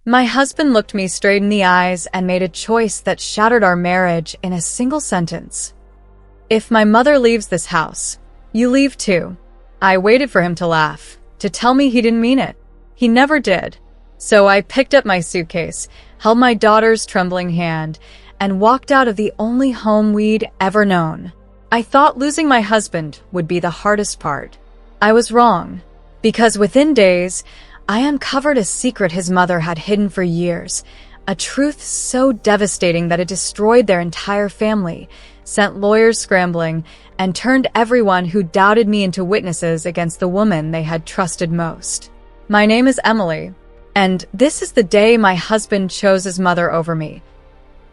My husband looked me straight in the eyes and made a choice that shattered our marriage in a single sentence. If my mother leaves this house, you leave too. I waited for him to laugh, to tell me he didn't mean it. He never did. So I picked up my suitcase, held my daughter's trembling hand, and walked out of the only home we'd ever known. I thought losing my husband would be the hardest part. I was wrong, because within days, I uncovered a secret his mother had hidden for years, a truth so devastating that it destroyed their entire family, sent lawyers scrambling, and turned everyone who doubted me into witnesses against the woman they had trusted most. My name is Emily, and this is the day my husband chose his mother over me,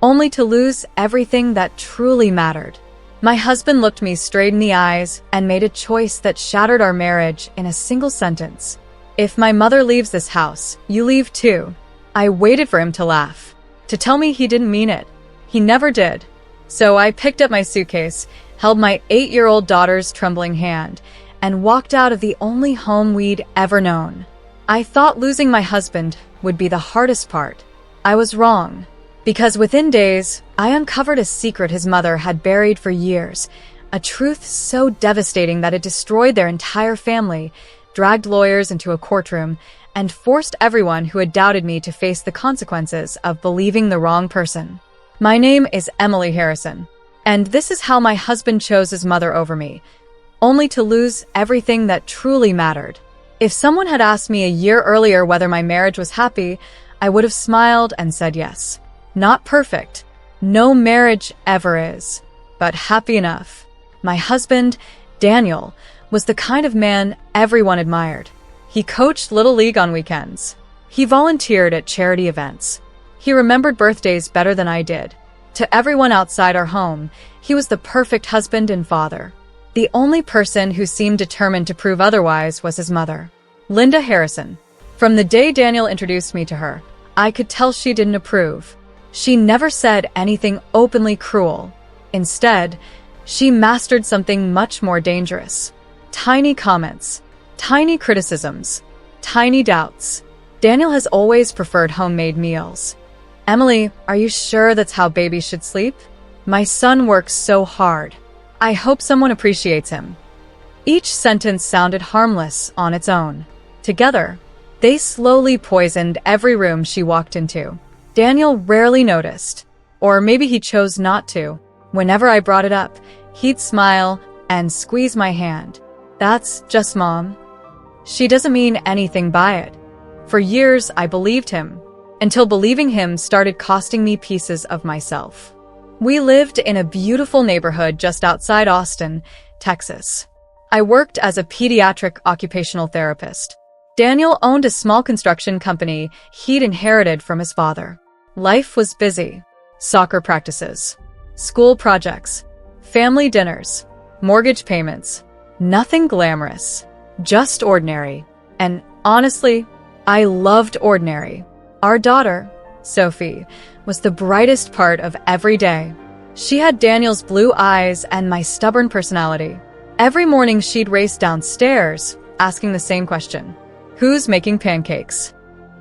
only to lose everything that truly mattered. My husband looked me straight in the eyes and made a choice that shattered our marriage in a single sentence. If my mother leaves this house, you leave too. I waited for him to laugh, to tell me he didn't mean it. He never did. So I picked up my suitcase, held my 8-year-old daughter's trembling hand, and walked out of the only home we'd ever known. I thought losing my husband would be the hardest part. I was wrong, because within days, I uncovered a secret his mother had buried for years, a truth so devastating that it destroyed their entire family, dragged lawyers into a courtroom, and forced everyone who had doubted me to face the consequences of believing the wrong person. My name is Emily Harrison, and this is how my husband chose his mother over me, only to lose everything that truly mattered. If someone had asked me a year earlier whether my marriage was happy, I would have smiled and said yes. Not perfect. No marriage ever is, but happy enough. My husband, Daniel, was the kind of man everyone admired. He coached Little League on weekends. He volunteered at charity events. He remembered birthdays better than I did. To everyone outside our home, he was the perfect husband and father. The only person who seemed determined to prove otherwise was his mother, Linda Harrison. From the day Daniel introduced me to her, I could tell she didn't approve. She never said anything openly cruel. Instead, she mastered something much more dangerous. Tiny comments, tiny criticisms, tiny doubts. Daniel has always preferred homemade meals. Emily, are you sure that's how babies should sleep? My son works so hard. I hope someone appreciates him. Each sentence sounded harmless on its own. Together, they slowly poisoned every room she walked into. Daniel rarely noticed, or maybe he chose not to. Whenever I brought it up, he'd smile and squeeze my hand. That's just Mom. She doesn't mean anything by it. For years, I believed him, until believing him started costing me pieces of myself. We lived in a beautiful neighborhood just outside Austin, Texas. I worked as a pediatric occupational therapist. Daniel owned a small construction company he'd inherited from his father. Life was busy. Soccer practices, school projects, family dinners, mortgage payments. Nothing glamorous, just ordinary. And honestly, I loved ordinary. Our daughter, Sophie, was the brightest part of every day. She had Daniel's blue eyes and my stubborn personality. Every morning she'd race downstairs, asking the same question: who's making pancakes?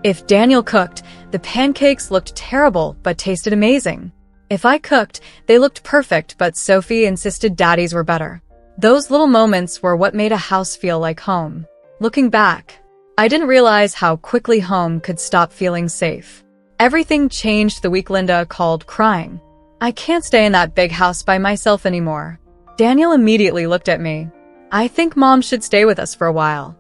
If Daniel cooked, the pancakes looked terrible but tasted amazing. If I cooked, they looked perfect, but Sophie insisted Daddy's were better. Those little moments were what made a house feel like home. Looking back, I didn't realize how quickly home could stop feeling safe. Everything changed the week Linda called crying. I can't stay in that big house by myself anymore. Daniel immediately looked at me. I think Mom should stay with us for a while.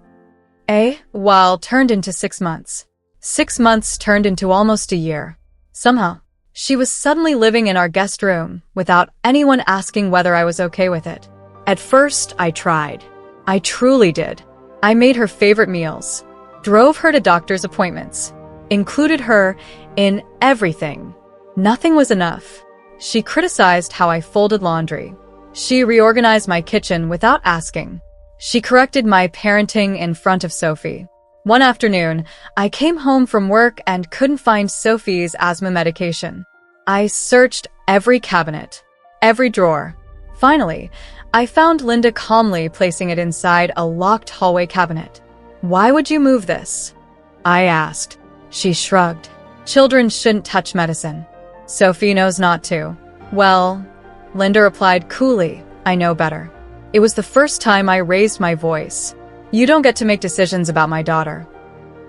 A while turned into 6 months. 6 months turned into almost a year. Somehow, she was suddenly living in our guest room without anyone asking whether I was okay with it. At first, I tried. I truly did. I made her favorite meals, drove her to doctor's appointments, included her in everything. Nothing was enough. She criticized how I folded laundry. She reorganized my kitchen without asking. She corrected my parenting in front of Sophie. One afternoon, I came home from work and couldn't find Sophie's asthma medication. I searched every cabinet, every drawer. Finally, I found Linda calmly placing it inside a locked hallway cabinet. "Why would you move this?" I asked. She shrugged. Children shouldn't touch medicine. Sophie knows not to. Well, Linda replied coolly, I know better. It was the first time I raised my voice. You don't get to make decisions about my daughter.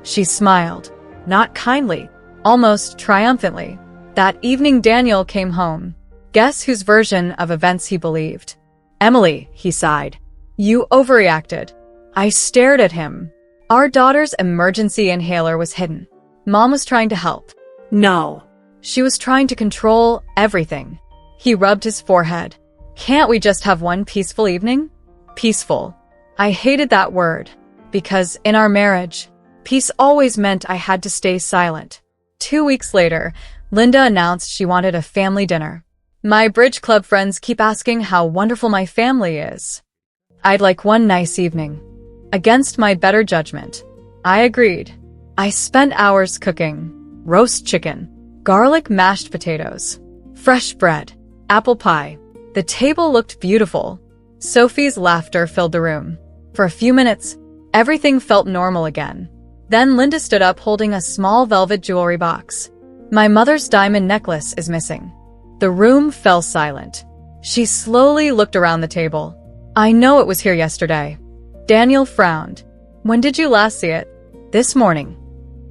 She smiled, not kindly, almost triumphantly. That evening Daniel came home. Guess whose version of events he believed? Emily, he sighed. You overreacted. I stared at him. Our daughter's emergency inhaler was hidden. Mom was trying to help. No. She was trying to control everything. He rubbed his forehead. Can't we just have one peaceful evening? Peaceful. I hated that word, because in our marriage, peace always meant I had to stay silent. 2 weeks later, Linda announced she wanted a family dinner. My bridge club friends keep asking how wonderful my family is. I'd like one nice evening. Against my better judgment, I agreed. I spent hours cooking. Roast chicken, garlic mashed potatoes, fresh bread, apple pie. The table looked beautiful. Sophie's laughter filled the room. For a few minutes, everything felt normal again. Then Linda stood up holding a small velvet jewelry box. My mother's diamond necklace is missing. The room fell silent. She slowly looked around the table. I know it was here yesterday. Daniel frowned. When did you last see it? This morning.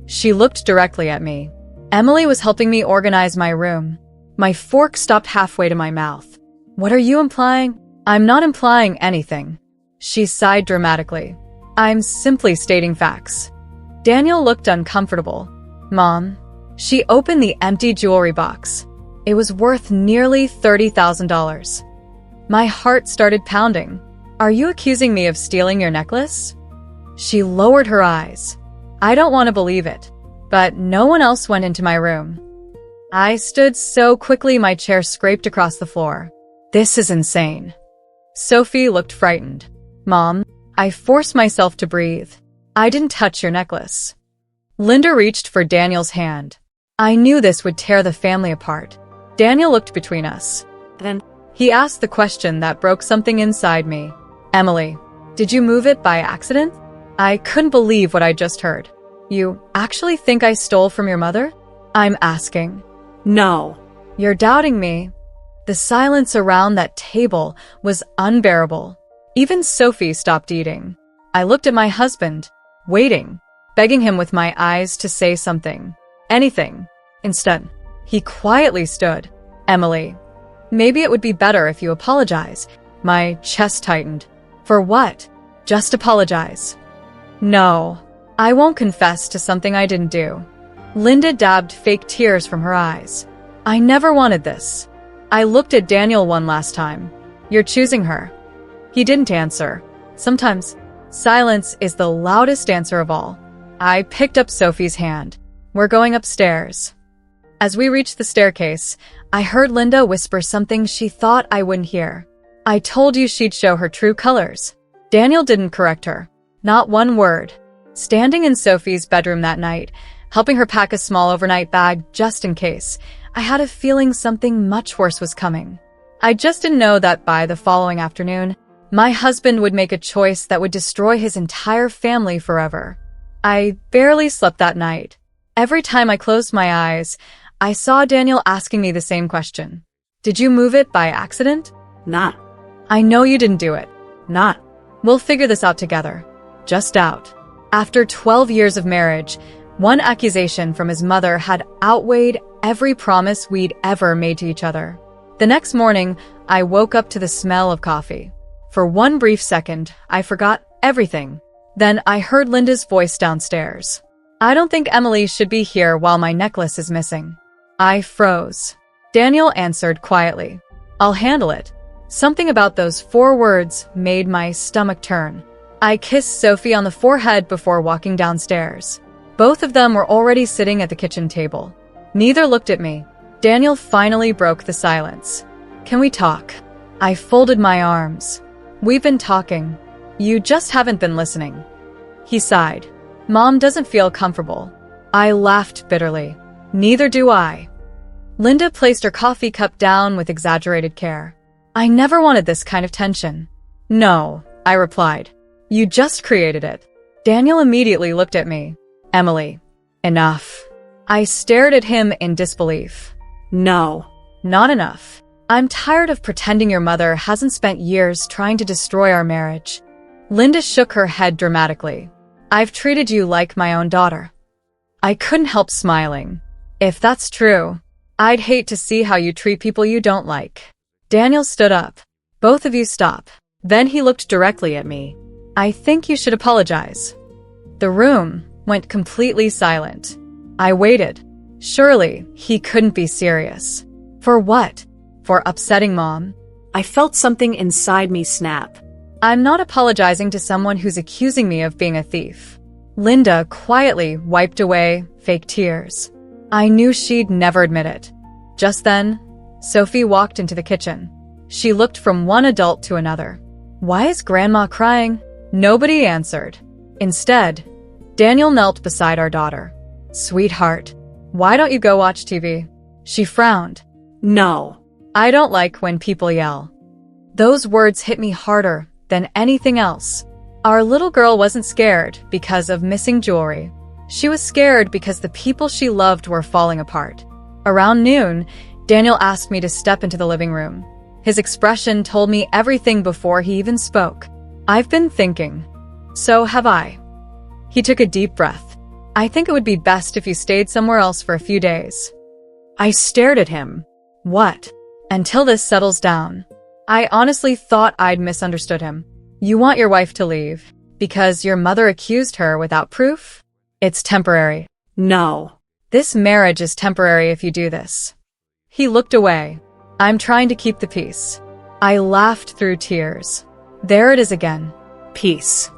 She looked directly at me. Emily was helping me organize my room. My fork stopped halfway to my mouth. What are you implying? I'm not implying anything. She sighed dramatically. I'm simply stating facts. Daniel looked uncomfortable. Mom. She opened the empty jewelry box. It was worth nearly $30,000. My heart started pounding. Are you accusing me of stealing your necklace? She lowered her eyes. I don't want to believe it, but no one else went into my room. I stood so quickly my chair scraped across the floor. This is insane. Sophie looked frightened. Mom, I forced myself to breathe. I didn't touch your necklace. Linda reached for Daniel's hand. I knew this would tear the family apart. Daniel looked between us. Then he asked the question that broke something inside me. Emily, did you move it by accident? I couldn't believe what I just heard. You actually think I stole from your mother? I'm asking. No. You're doubting me. The silence around that table was unbearable. Even Sophie stopped eating. I looked at my husband, waiting, begging him with my eyes to say something. Anything. Instead, he quietly stood. Emily, maybe it would be better if you apologize. My chest tightened. For what? Just apologize. No, I won't confess to something I didn't do. Linda dabbed fake tears from her eyes. I never wanted this. I looked at Daniel one last time. You're choosing her. He didn't answer. Sometimes, silence is the loudest answer of all. I picked up Sophie's hand. We're going upstairs. As we reached the staircase, I heard Linda whisper something she thought I wouldn't hear. I told you she'd show her true colors. Daniel didn't correct her. Not one word. Standing in Sophie's bedroom that night, helping her pack a small overnight bag just in case, I had a feeling something much worse was coming. I just didn't know that by the following afternoon, my husband would make a choice that would destroy his entire family forever. I barely slept that night. Every time I closed my eyes, I saw Daniel asking me the same question. Did you move it by accident? Not. I know you didn't do it. Not. We'll figure this out together. Just out. After 12 years of marriage, one accusation from his mother had outweighed every promise we'd ever made to each other. The next morning, I woke up to the smell of coffee. For one brief second, I forgot everything. Then I heard Linda's voice downstairs. I don't think Emily should be here while my necklace is missing. I froze. Daniel answered quietly. I'll handle it. Something about those 4 words made my stomach turn. I kissed Sophie on the forehead before walking downstairs. Both of them were already sitting at the kitchen table. Neither looked at me. Daniel finally broke the silence. Can we talk? I folded my arms. We've been talking. You just haven't been listening. He sighed. Mom doesn't feel comfortable. I laughed bitterly. Neither do I. Linda placed her coffee cup down with exaggerated care. I never wanted this kind of tension. No, I replied. You just created it. Daniel immediately looked at me. Emily, enough. I stared at him in disbelief. No. Not enough. I'm tired of pretending your mother hasn't spent years trying to destroy our marriage. Linda shook her head dramatically. I've treated you like my own daughter. I couldn't help smiling. If that's true, I'd hate to see how you treat people you don't like. Daniel stood up. Both of you stop. Then he looked directly at me. I think you should apologize. The room went completely silent. I waited. Surely he couldn't be serious. For what? For upsetting Mom? I felt something inside me snap. I'm not apologizing to someone who's accusing me of being a thief. Linda quietly wiped away fake tears. I knew she'd never admit it. Just then, Sophie walked into the kitchen. She looked from one adult to another. Why is Grandma crying? Nobody answered. Instead, Daniel knelt beside our daughter. Sweetheart, why don't you go watch TV? She frowned. No. I don't like when people yell. Those words hit me harder than anything else. Our little girl wasn't scared because of missing jewelry. She was scared because the people she loved were falling apart. Around noon, Daniel asked me to step into the living room. His expression told me everything before he even spoke. I've been thinking. So have I. He took a deep breath. I think it would be best if you stayed somewhere else for a few days. I stared at him. What? Until this settles down. I honestly thought I'd misunderstood him. You want your wife to leave because your mother accused her without proof? It's temporary. No. This marriage is temporary if you do this. He looked away. I'm trying to keep the peace. I laughed through tears. There it is again. Peace.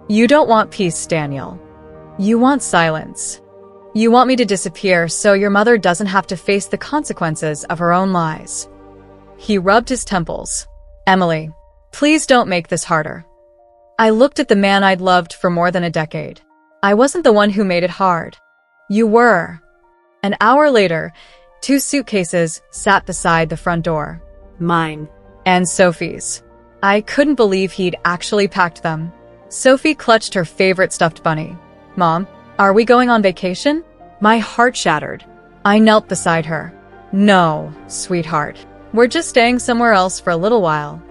You don't want peace, Daniel. You want silence. You want me to disappear so your mother doesn't have to face the consequences of her own lies. He rubbed his temples. Emily, please don't make this harder. I looked at the man I'd loved for more than a decade. I wasn't the one who made it hard. You were. An hour later, 2 suitcases sat beside the front door. Mine. And Sophie's. I couldn't believe he'd actually packed them. Sophie clutched her favorite stuffed bunny. Mom, are we going on vacation? My heart shattered. I knelt beside her. No, sweetheart. We're just staying somewhere else for a little while.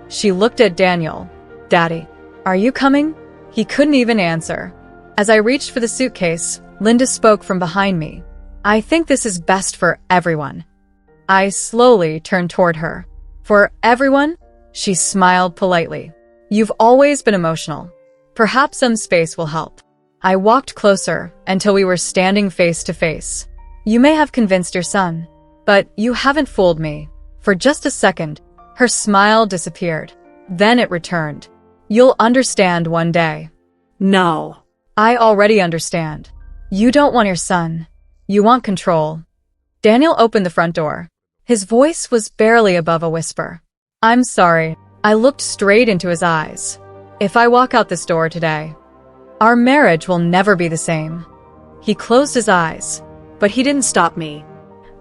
She looked at Daniel. Daddy, are you coming? He couldn't even answer. As I reached for the suitcase, Linda spoke from behind me. I think this is best for everyone. I slowly turned toward her. For everyone? She smiled politely. You've always been emotional. Perhaps some space will help. I walked closer until we were standing face to face. You may have convinced your son, but you haven't fooled me. For just a second, her smile disappeared. Then it returned. You'll understand one day. No. I already understand. You don't want your son. You want control. Daniel opened the front door. His voice was barely above a whisper. I'm sorry. I looked straight into his eyes. If I walk out this door today, our marriage will never be the same. He closed his eyes, but he didn't stop me.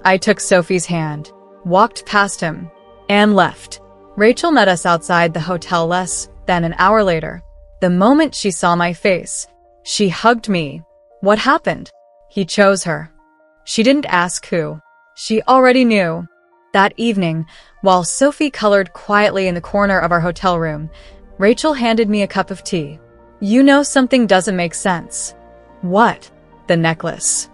I took Sophie's hand, walked past him, and left. Rachel met us outside the hotel less than an hour later. The moment she saw my face, she hugged me. What happened? He chose her. She didn't ask who. She already knew. That evening, while Sophie colored quietly in the corner of our hotel room, Rachel handed me a cup of tea. You know something doesn't make sense. What? The necklace.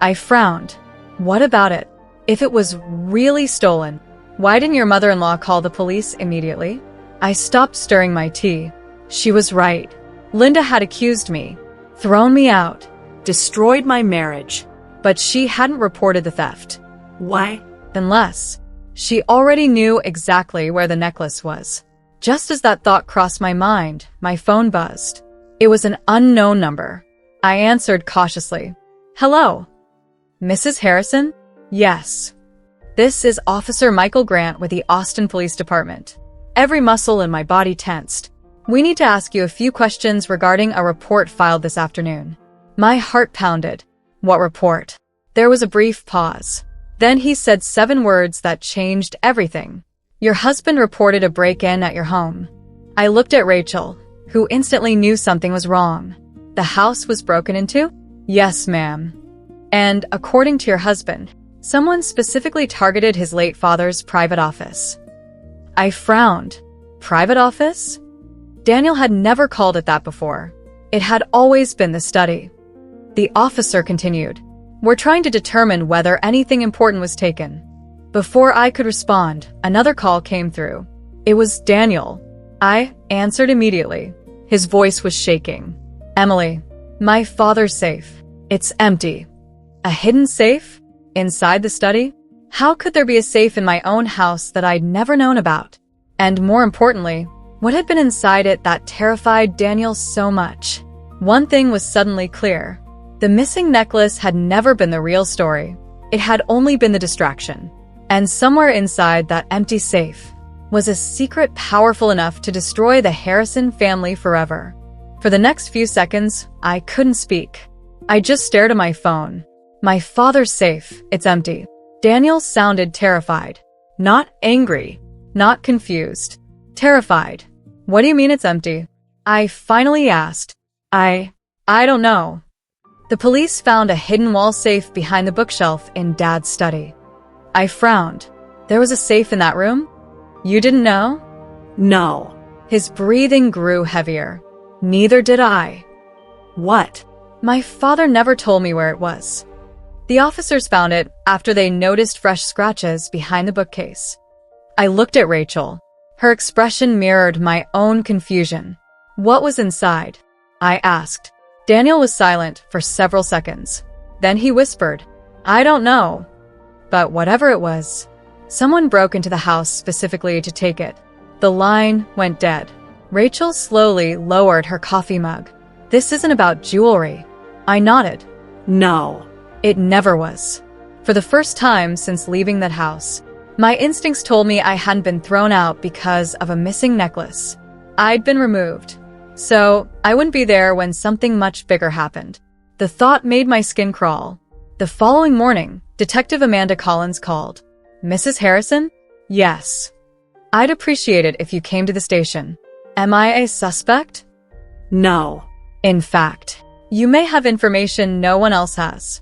I frowned. What about it? If it was really stolen, why didn't your mother-in-law call the police immediately? I stopped stirring my tea. She was right. Linda had accused me, thrown me out, Destroyed my marriage. but she hadn't reported the theft. Why? Unless she already knew exactly where the necklace was. Just as that thought crossed my mind, my phone buzzed. It was an unknown number. I answered cautiously. Hello? Mrs. Harrison? Yes. This is Officer Michael Grant with the Austin Police Department. Every muscle in my body tensed. We need to ask you a few questions regarding a report filed this afternoon. My heart pounded. What report? There was a brief pause. Then he said 7 words that changed everything. Your husband reported a break-in at your home. I looked at Rachel, who instantly knew something was wrong. The house was broken into? Yes, ma'am. And according to your husband, someone specifically targeted his late father's private office. I frowned. Private office? Daniel had never called it that before. It had always been the study. The officer continued. We're trying to determine whether anything important was taken. Before I could respond, another call came through. It was Daniel. I answered immediately. His voice was shaking. Emily, my father's safe. It's empty. A hidden safe? Inside the study? How could there be a safe in my own house that I'd never known about? And more importantly, what had been inside it that terrified Daniel so much? One thing was suddenly clear. The missing necklace had never been the real story. It had only been the distraction. And somewhere inside that empty safe was a secret powerful enough to destroy the Harrison family forever. For the next few seconds, I couldn't speak. I just stared at my phone. My father's safe. It's empty. Daniel sounded terrified. Not angry. Not confused. Terrified. What do you mean it's empty? I finally asked. I don't know. The police found a hidden wall safe behind the bookshelf in Dad's study. I frowned. There was a safe in that room? You didn't know? No. His breathing grew heavier. Neither did I. What? My father never told me where it was. The officers found it after they noticed fresh scratches behind the bookcase. I looked at Rachel. Her expression mirrored my own confusion. What was inside? I asked. Daniel was silent for several seconds. Then he whispered, I don't know. But whatever it was, someone broke into the house specifically to take it. The line went dead. Rachel slowly lowered her coffee mug. This isn't about jewelry. I nodded. No. It never was. For the first time since leaving that house, my instincts told me I hadn't been thrown out because of a missing necklace. I'd been removed. So I wouldn't be there when something much bigger happened. The thought made my skin crawl. The following morning, Detective Amanda Collins called. Mrs. Harrison? Yes. I'd appreciate it if you came to the station. Am I a suspect? No. In fact, you may have information no one else has.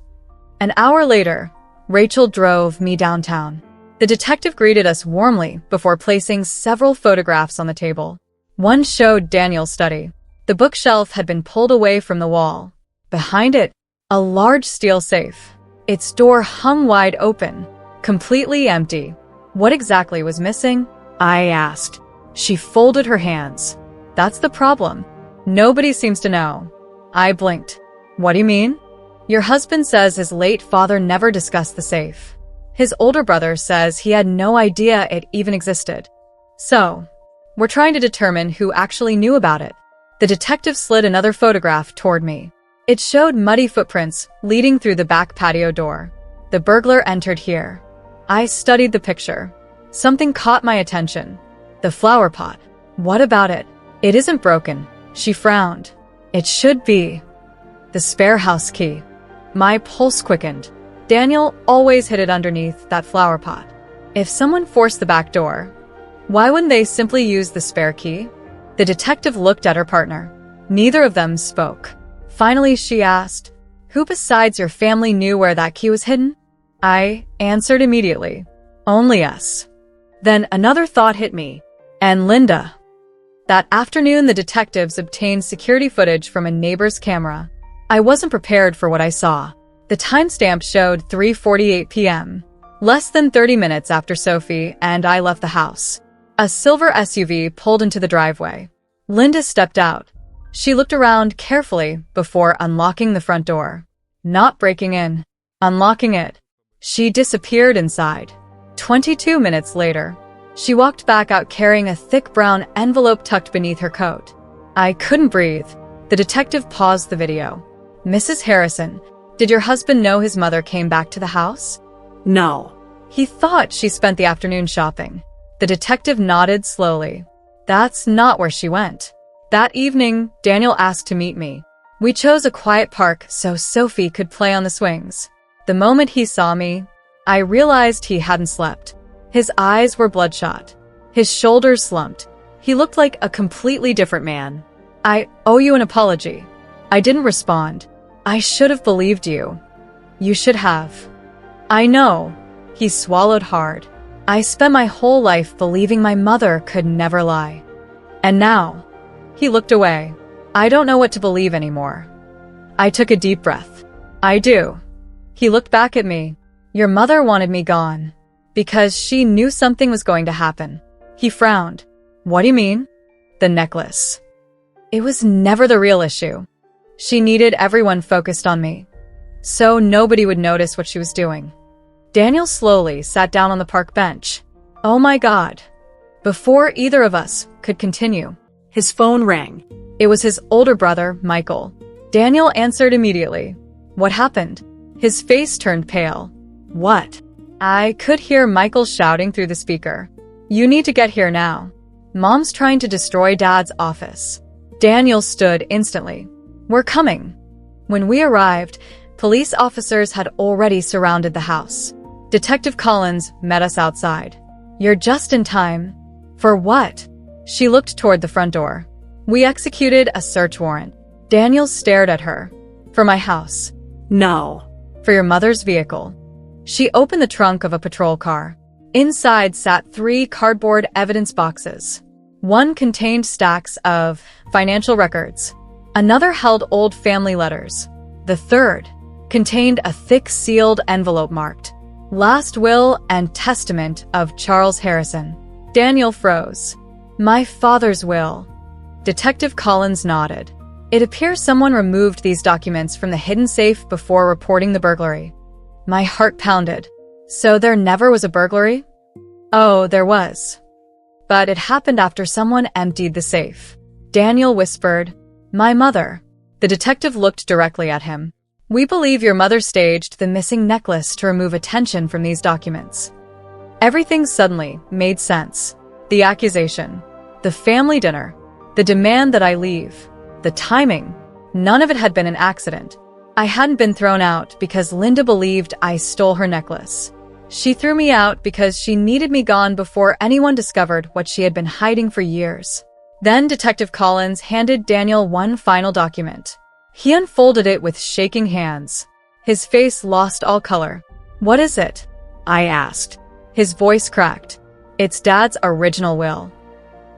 An hour later, Rachel drove me downtown. The detective greeted us warmly before placing several photographs on the table. One showed Daniel's study. The bookshelf had been pulled away from the wall. Behind it, a large steel safe. Its door hung wide open, completely empty. What exactly was missing? I asked. She folded her hands. That's the problem. Nobody seems to know. I blinked. What do you mean? Your husband says his late father never discussed the safe. His older brother says he had no idea it even existed. So, we're trying to determine who actually knew about it. The detective slid another photograph toward me. It showed muddy footprints leading through the back patio door. The burglar entered here. I studied the picture. Something caught my attention. The flower pot. What about it? It isn't broken. She frowned. It should be. The spare house key. My pulse quickened. Daniel always hid it underneath that flower pot. If someone forced the back door, why wouldn't they simply use the spare key? The detective looked at her partner. Neither of them spoke. Finally, she asked, who besides your family knew where that key was hidden? I answered immediately. Only us. Then another thought hit me. And Linda. That afternoon, the detectives obtained security footage from a neighbor's camera. I wasn't prepared for what I saw. The timestamp showed 3:48 p.m., less than 30 minutes after Sophie and I left the house. A silver SUV pulled into the driveway. Linda stepped out. She looked around carefully before unlocking the front door. Not breaking in. Unlocking it. She disappeared inside. 22 minutes later, she walked back out carrying a thick brown envelope tucked beneath her coat. I couldn't breathe. The detective paused the video. Mrs. Harrison, did your husband know his mother came back to the house? No. He thought she spent the afternoon shopping. The detective nodded slowly. That's not where she went. That evening, Daniel asked to meet me. We chose a quiet park so Sophie could play on the swings. The moment he saw me, I realized he hadn't slept. His eyes were bloodshot. His shoulders slumped. He looked like a completely different man. I owe you an apology. I didn't respond. I should have believed you. You should have. I know. He swallowed hard. I spent my whole life believing my mother could never lie. And now, he looked away. I don't know what to believe anymore. I took a deep breath. I do. He looked back at me. Your mother wanted me gone. Because she knew something was going to happen. He frowned. What do you mean? The necklace. It was never the real issue. She needed everyone focused on me. So nobody would notice what she was doing. Daniel slowly sat down on the park bench. Oh my God. Before either of us could continue, His phone rang. it was his older brother, Michael. Daniel answered immediately. What happened? His face turned pale. What? I could hear Michael shouting through the speaker. You need to get here now. Mom's trying to destroy Dad's office. Daniel stood instantly. We're coming. When we arrived, police officers had already surrounded the house. Detective Collins met us outside. You're just in time. For what? She looked toward the front door. We executed a search warrant. Daniel stared at her. For my house. No. For your mother's vehicle. She opened the trunk of a patrol car. Inside sat 3 cardboard evidence boxes. One contained stacks of financial records. Another held old family letters. The third contained a thick sealed envelope marked Last Will and Testament of Charles Harrison. Daniel froze. My father's will. Detective Collins nodded. It appears someone removed these documents from the hidden safe before reporting the burglary. My heart pounded. So there never was a burglary? Oh, there was. But it happened after someone emptied the safe. Daniel whispered, My mother. The detective looked directly at him. We believe your mother staged the missing necklace to remove attention from these documents. Everything suddenly made sense. The accusation, the family dinner, the demand that I leave, the timing. None of it had been an accident. I hadn't been thrown out because Linda believed I stole her necklace. She threw me out because she needed me gone before anyone discovered what she had been hiding for years. Then Detective Collins handed Daniel one final document. He unfolded it with shaking hands. His face lost all color. What is it? I asked. His voice cracked. It's Dad's original will.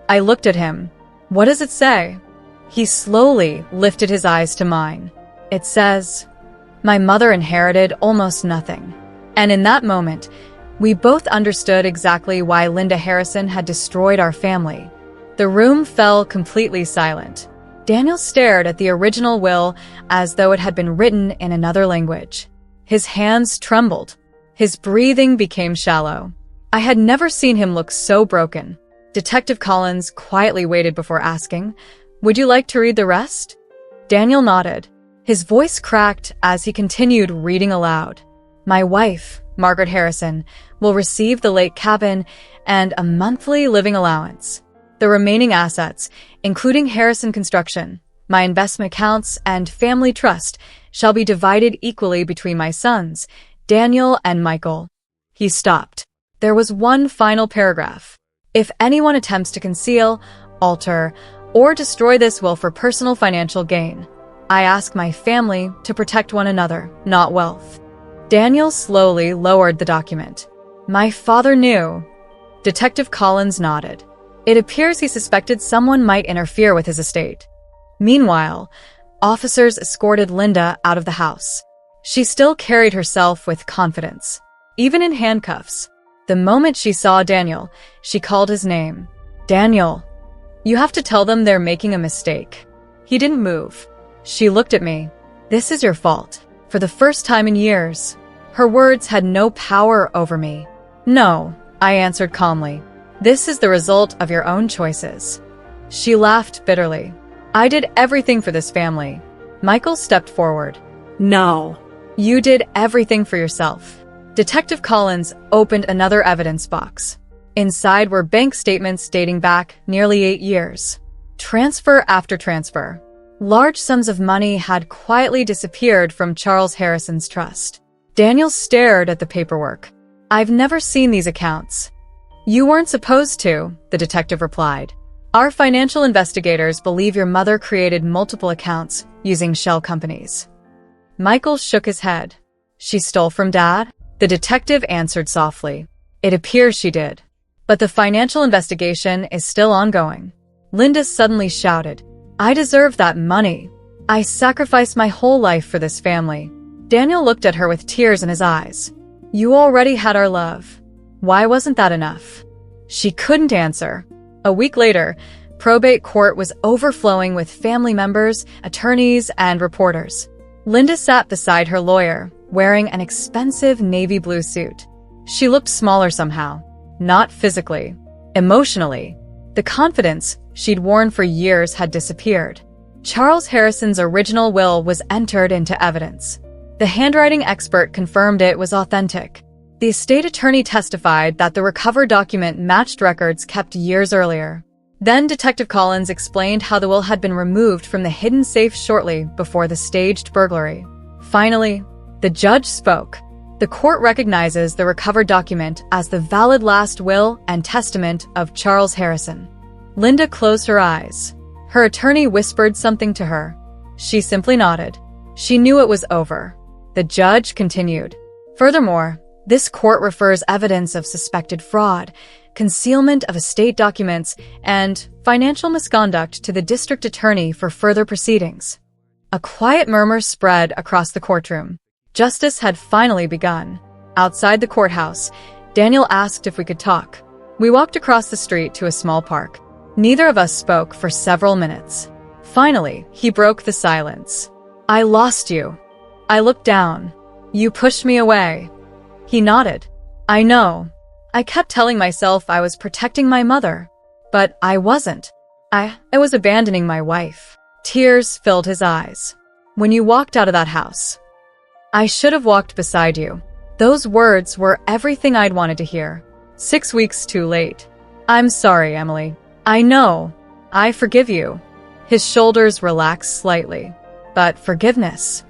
I looked at him. What does it say? He slowly lifted his eyes to mine. It says, My mother inherited almost nothing. And in that moment, we both understood exactly why Linda Harrison had destroyed our family. The room fell completely silent. Daniel stared at the original will as though it had been written in another language. His hands trembled. His breathing became shallow. I had never seen him look so broken. Detective Collins quietly waited before asking, Would you like to read the rest? Daniel nodded. His voice cracked as he continued reading aloud. My wife, Margaret Harrison, will receive the lake cabin and a monthly living allowance. The remaining assets, including Harrison Construction, my investment accounts, and family trust, shall be divided equally between my sons, Daniel and Michael. He stopped. There was one final paragraph. If anyone attempts to conceal, alter, or destroy this will for personal financial gain, I ask my family to protect one another, not wealth. Daniel slowly lowered the document. My father knew. Detective Collins nodded. It appears he suspected someone might interfere with his estate. Meanwhile, officers escorted Linda out of the house. She still carried herself with confidence, even in handcuffs. The moment she saw Daniel, she called his name. Daniel, you have to tell them they're making a mistake. He didn't move. She looked at me. This is your fault. For the first time in years, her words had no power over me. No, I answered calmly. This is the result of your own choices. She laughed bitterly. I did everything for this family. Michael stepped forward. No. You did everything for yourself. Detective Collins opened another evidence box. Inside were bank statements dating back nearly 8 years. Transfer after transfer. Large sums of money had quietly disappeared from Charles Harrison's trust. Daniel stared at the paperwork. I've never seen these accounts. You weren't supposed to, the detective replied. Our financial investigators believe your mother created multiple accounts using shell companies. Michael shook his head. She stole from Dad? The detective answered softly. It appears she did. But the financial investigation is still ongoing. Linda suddenly shouted, I deserve that money. I sacrificed my whole life for this family. Daniel looked at her with tears in his eyes. You already had our love. Why wasn't that enough? She couldn't answer. A week later, probate court was overflowing with family members, attorneys, and reporters. Linda sat beside her lawyer, wearing an expensive navy blue suit. She looked smaller somehow. Not physically. Emotionally. The confidence she'd worn for years had disappeared. Charles Harrison's original will was entered into evidence. The handwriting expert confirmed it was authentic. The estate attorney testified that the recovered document matched records kept years earlier. Then Detective Collins explained how the will had been removed from the hidden safe shortly before the staged burglary. Finally, the judge spoke. The court recognizes the recovered document as the valid last will and testament of Charles Harrison. Linda closed her eyes. Her attorney whispered something to her. She simply nodded. She knew it was over. The judge continued. Furthermore, this court refers evidence of suspected fraud, concealment of estate documents, and financial misconduct to the district attorney for further proceedings. A quiet murmur spread across the courtroom. Justice had finally begun. Outside the courthouse, Daniel asked if we could talk. We walked across the street to a small park. Neither of us spoke for several minutes. Finally, he broke the silence. I lost you. I looked down. You pushed me away. He nodded. I know. I kept telling myself I was protecting my mother, but I wasn't. I was abandoning my wife. Tears filled his eyes. When you walked out of that house, I should have walked beside you. Those words were everything I'd wanted to hear. 6 weeks too late. I'm sorry, Emily. I know. I forgive you. His shoulders relaxed slightly. But forgiveness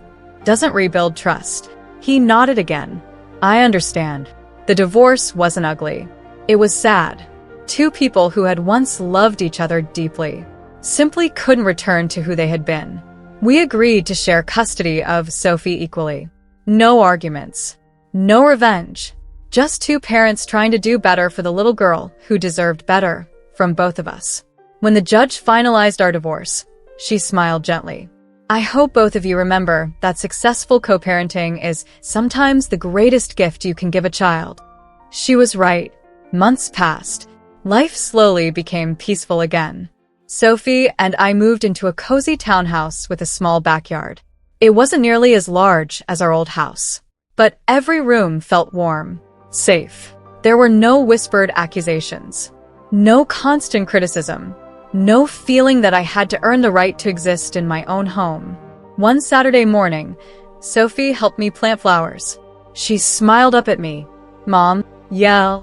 doesn't rebuild trust. He nodded again. I understand. The divorce wasn't ugly. It was sad. Two people who had once loved each other deeply simply couldn't return to who they had been. We agreed to share custody of Sophie equally. No arguments. No revenge. Just two parents trying to do better for the little girl who deserved better from both of us. When the judge finalized our divorce, she smiled gently. I hope both of you remember that successful co-parenting is sometimes the greatest gift you can give a child. She was right. Months passed. Life slowly became peaceful again. Sophie and I moved into a cozy townhouse with a small backyard. It wasn't nearly as large as our old house, but every room felt warm, safe. There were no whispered accusations, no constant criticism, no feeling that I had to earn the right to exist in my own home. One Saturday morning, Sophie helped me plant flowers. She smiled up at me. Mom, yeah,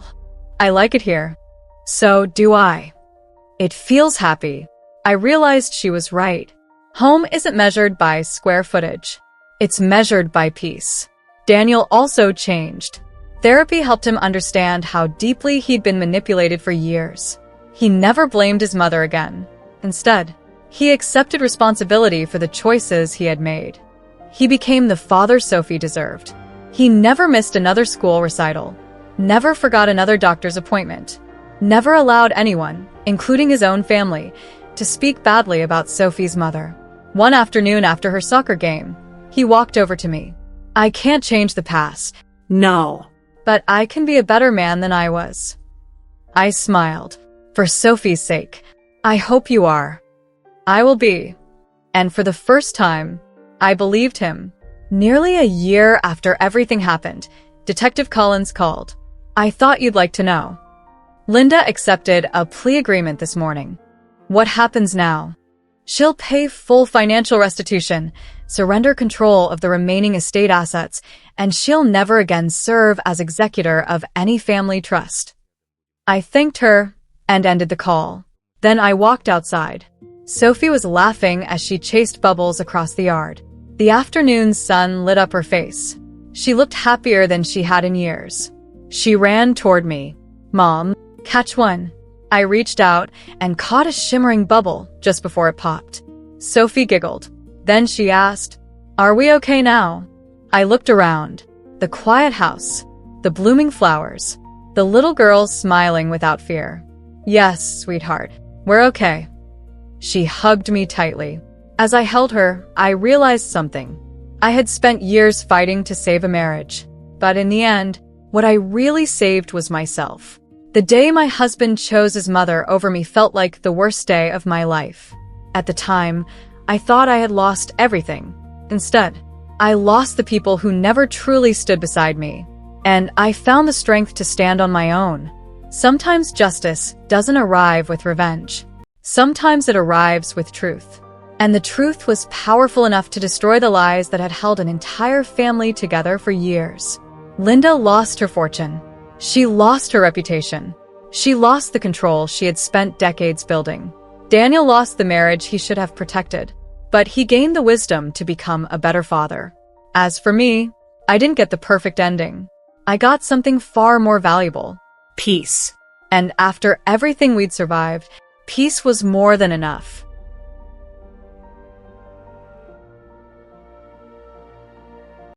I like it here. So do I. It feels happy. I realized she was right. Home isn't measured by square footage. It's measured by peace. Daniel also changed. Therapy helped him understand how deeply he'd been manipulated for years. He never blamed his mother again. Instead, he accepted responsibility for the choices he had made. He became the father Sophie deserved. He never missed another school recital, never forgot another doctor's appointment, never allowed anyone, including his own family, to speak badly about Sophie's mother. One afternoon after her soccer game, he walked over to me. I can't change the past. No. But I can be a better man than I was. I smiled. For Sophie's sake, I hope you are. I will be. And for the first time, I believed him. Nearly a year after everything happened, Detective Collins called. I thought you'd like to know. Linda accepted a plea agreement this morning. What happens now? She'll pay full financial restitution, surrender control of the remaining estate assets, and she'll never again serve as executor of any family trust. I thanked her and ended the call. Then I walked outside. Sophie was laughing as she chased Bubbles across the yard. The afternoon sun lit up her face. She looked happier than she had in years. She ran toward me. Mom, catch one. I reached out and caught a shimmering bubble just before it popped. Sophie giggled. Then she asked, Are we okay now? I looked around. The quiet house, the blooming flowers, the little girls smiling without fear. Yes, sweetheart, we're okay. She hugged me tightly. As I held her, I realized something. I had spent years fighting to save a marriage, but in the end, what I really saved was myself. The day my husband chose his mother over me felt like the worst day of my life. At the time, I thought I had lost everything. Instead, I lost the people who never truly stood beside me, and I found the strength to stand on my own. Sometimes justice doesn't arrive with revenge. Sometimes it arrives with truth. And the truth was powerful enough to destroy the lies that had held an entire family together for years. Linda lost her fortune. She lost her reputation. She lost the control she had spent decades building. Daniel lost the marriage he should have protected, but he gained the wisdom to become a better father. As for me, I didn't get the perfect ending. I got something far more valuable. Peace. And after everything we'd survived, peace was more than enough.